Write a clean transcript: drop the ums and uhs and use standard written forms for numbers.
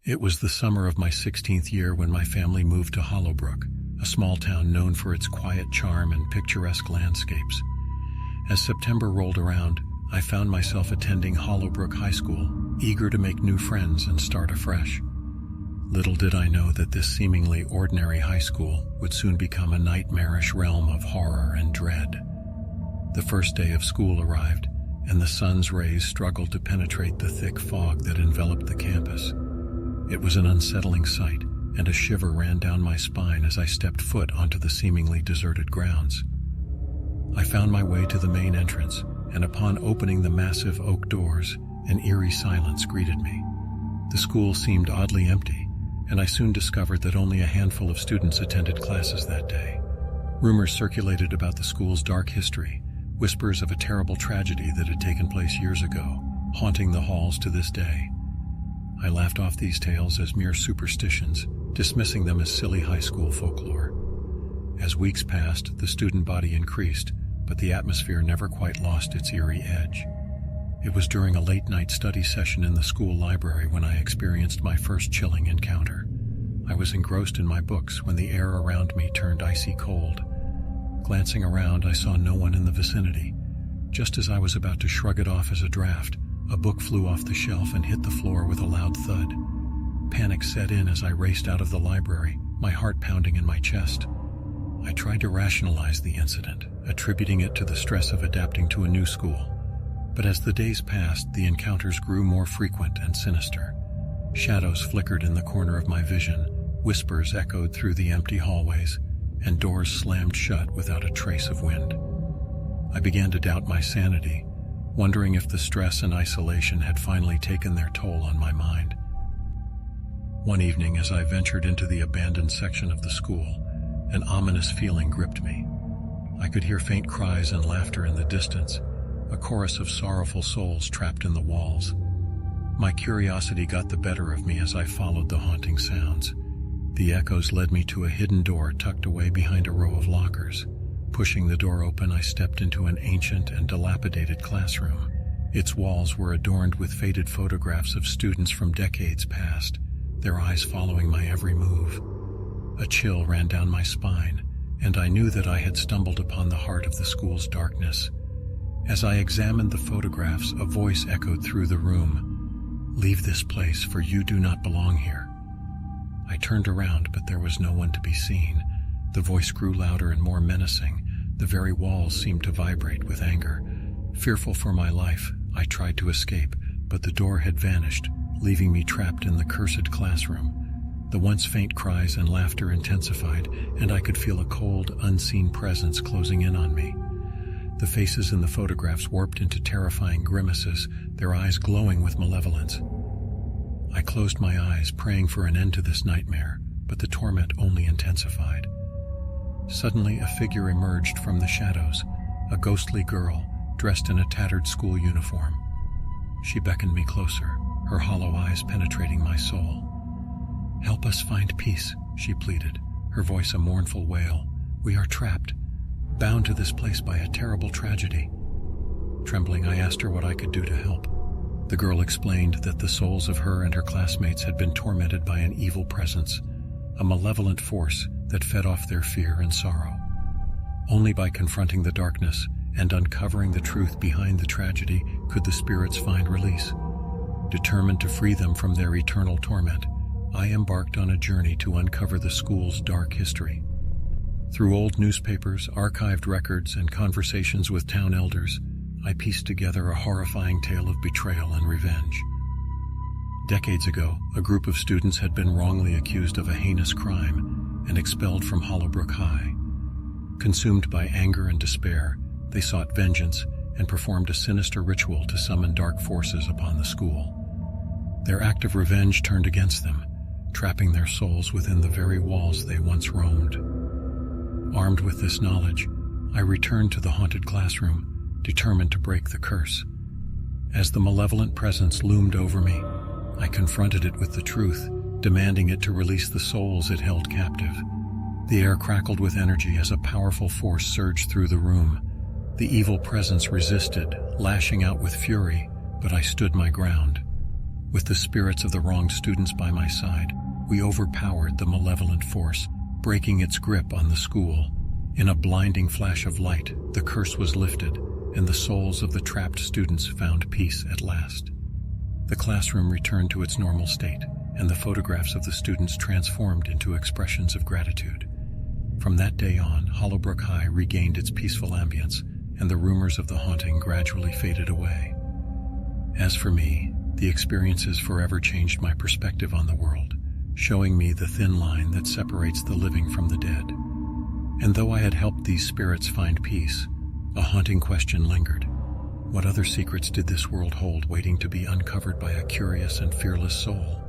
It was the summer of my 16th year when my family moved to Hollowbrook, a small town known for its quiet charm and picturesque landscapes. As September rolled around, I found myself attending Hollowbrook High School, eager to make new friends and start afresh. Little did I know that this seemingly ordinary high school would soon become a nightmarish realm of horror and dread. The first day of school arrived, and the sun's rays struggled to penetrate the thick fog that enveloped the campus. It was an unsettling sight, and a shiver ran down my spine as I stepped foot onto the seemingly deserted grounds. I found my way to the main entrance, and upon opening the massive oak doors, an eerie silence greeted me. The school seemed oddly empty, and I soon discovered that only a handful of students attended classes that day. Rumors circulated about the school's dark history, whispers of a terrible tragedy that had taken place years ago, haunting the halls to this day. I laughed off these tales as mere superstitions, dismissing them as silly high school folklore. As weeks passed, the student body increased, but the atmosphere never quite lost its eerie edge. It was during a late-night study session in the school library when I experienced my first chilling encounter. I was engrossed in my books when the air around me turned icy cold. Glancing around, I saw no one in the vicinity. Just as I was about to shrug it off as a draft, a book flew off the shelf and hit the floor with a loud thud. Panic set in as I raced out of the library, my heart pounding in my chest. I tried to rationalize the incident, attributing it to the stress of adapting to a new school. But as the days passed, the encounters grew more frequent and sinister. Shadows flickered in the corner of my vision, whispers echoed through the empty hallways, and doors slammed shut without a trace of wind. I began to doubt my sanity, wondering if the stress and isolation had finally taken their toll on my mind. One evening, as I ventured into the abandoned section of the school, an ominous feeling gripped me. I could hear faint cries and laughter in the distance, a chorus of sorrowful souls trapped in the walls. My curiosity got the better of me as I followed the haunting sounds. The echoes led me to a hidden door tucked away behind a row of lockers. Pushing the door open, I stepped into an ancient and dilapidated classroom. Its walls were adorned with faded photographs of students from decades past, their eyes following my every move. A chill ran down my spine, and I knew that I had stumbled upon the heart of the school's darkness. As I examined the photographs, a voice echoed through the room. "Leave this place, for you do not belong here." I turned around, but there was no one to be seen. The voice grew louder and more menacing. The very walls seemed to vibrate with anger. Fearful for my life, I tried to escape, but the door had vanished, leaving me trapped in the cursed classroom. The once faint cries and laughter intensified, and I could feel a cold, unseen presence closing in on me. The faces in the photographs warped into terrifying grimaces, their eyes glowing with malevolence. I closed my eyes, praying for an end to this nightmare, but the torment only intensified. Suddenly, a figure emerged from the shadows, a ghostly girl, dressed in a tattered school uniform. She beckoned me closer, her hollow eyes penetrating my soul. "Help us find peace," she pleaded, her voice a mournful wail. "We are trapped, bound to this place by a terrible tragedy." Trembling, I asked her what I could do to help. The girl explained that the souls of her and her classmates had been tormented by an evil presence, a malevolent force that fed off their fear and sorrow. Only by confronting the darkness and uncovering the truth behind the tragedy could the spirits find release. Determined to free them from their eternal torment, I embarked on a journey to uncover the school's dark history. Through old newspapers, archived records, and conversations with town elders, I pieced together a horrifying tale of betrayal and revenge. Decades ago, a group of students had been wrongly accused of a heinous crime and expelled from Hollowbrook High. Consumed by anger and despair, they sought vengeance and performed a sinister ritual to summon dark forces upon the school. Their act of revenge turned against them, trapping their souls within the very walls they once roamed. Armed with this knowledge, I returned to the haunted classroom, determined to break the curse. As the malevolent presence loomed over me, I confronted it with the truth, demanding it to release the souls it held captive. The air crackled with energy as a powerful force surged through the room. The evil presence resisted, lashing out with fury, but I stood my ground. With the spirits of the wronged students by my side, we overpowered the malevolent force, breaking its grip on the school. In a blinding flash of light, the curse was lifted, and the souls of the trapped students found peace at last. The classroom returned to its normal state, and the photographs of the students transformed into expressions of gratitude. From that day on, Hollowbrook High regained its peaceful ambience, and the rumors of the haunting gradually faded away. As for me, the experiences forever changed my perspective on the world, showing me the thin line that separates the living from the dead. And though I had helped these spirits find peace, a haunting question lingered. What other secrets did this world hold, waiting to be uncovered by a curious and fearless soul?